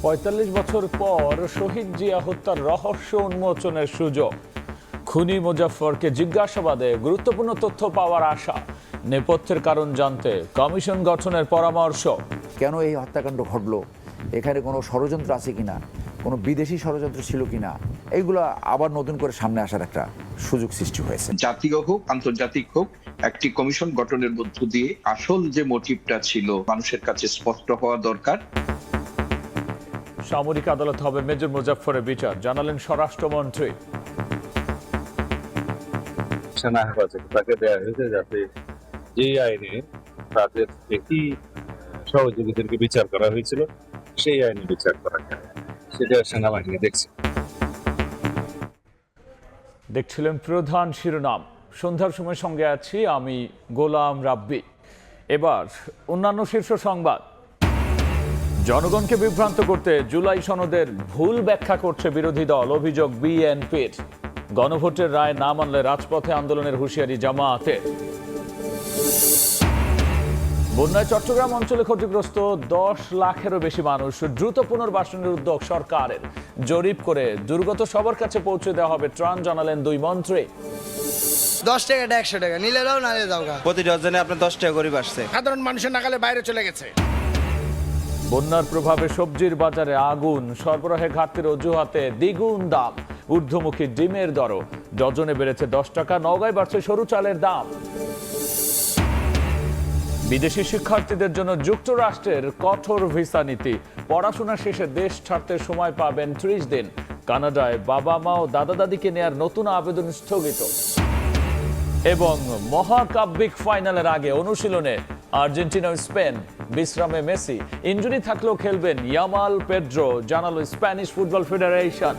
৪৫ বছর পর শহীদ জিয়া হত্যার রহস্য উন্মোচনের সুযোগ। খুনি মুজাফফরকে জিজ্ঞাসাবাদে গুরুত্বপূর্ণ তথ্য পাওয়ার আশা। নেপথ্যের কারণ জানতে কমিশন গঠনের পরামর্শ। কেন এই হত্যাকাণ্ড ঘটলো, এখানে কোনো ষড়যন্ত্র আছে কিনা, কোনো বিদেশি ষড়যন্ত্র ছিল কিনা, এইগুলো আবার নতুন করে সামনে আসার একটা সুযোগ সৃষ্টি হয়েছে। জাতীয় হোক আন্তর্জাতিক হোক, একটি কমিশন গঠনের মধ্য দিয়ে আসল যে মোটিভটা ছিল মানুষের কাছে স্পষ্ট হওয়া দরকার। সামরিক আদালত হবে মেজর মুজাফফরের বিচার, জানালেন স্বরাষ্ট্রমন্ত্রী। সেনা হেফাজতে তাকে দেওয়া হয়েছে যাতে যে আইনে তাদের একই সহযোগীদেরকে বিচার করা হয়েছিল সেই আইনে বিচার করা যায়, সেটা সেনাবাহিনী দেখছে। দেখছিলেন প্রধান শিরোনাম। সন্ধ্যার সময় সঙ্গে আছি আমি গোলাম রাব্বি। এবার অন্যান্য শীর্ষ সংবাদ। জনগণকে বিভ্রান্ত করতে জুলাই সনদের ভুল ব্যাখ্যা করছে বিরোধী দল, অভিযোগ বিএনপির। গণভোটের রায় না মানলে রাজপথে আন্দোলনের হুঁশিয়ারি জামায়াতের। বন্যায় চট্টগ্রাম অঞ্চলে ক্ষতিগ্রস্ত 10 লাখেরও বেশি মানুষ, দ্রুত পুনর্বাসনের উদ্যোগ সরকারের। জরিপ করে দুর্গত সবার কাছে পৌঁছে দেওয়া হবে ত্রাণ, জানালেন দুই মন্ত্রী। 10 টাকাটা 100 টাকা নিলে দাও, নালে দাও। প্রতি ডজনে আপনার 10 টাকা করে বাড়ছে। সাধারণ মানুষের নাগালে বাইরে চলে গেছে। বন্যার প্রভাবে সবজির বাজারে আগুন, সরবরাহে ঘাটতির অজুহাতে দ্বিগুণ দাম। ঊর্ধ্বমুখী ডিমের দরও ডজনে বেড়েছে 10 টাকা। নওগাঁয় বাড়ছে সরু চালের দাম। বিদেশি শিক্ষার্থীদের জন্য যুক্তরাষ্ট্রের কঠোর ভিসা নীতি। পড়াশোনা শেষে দেশ ছাড়তে সময় পাবেন 30 দিন। কানাডায় বাবা মা ও দাদা দাদিকে নেয়ার নতুন আবেদন স্থগিত। এবং মহাকাব্যিক ফাইনালের আগে অনুশীলনে আর্জেন্টিনা ও স্পেন, বিশ্রামে মেসি। ইনজুরি থাকলেও খেলবেন ইয়ামাল, পেড্রো, জানালো স্প্যানিশ ফুটবল ফেডারেশন।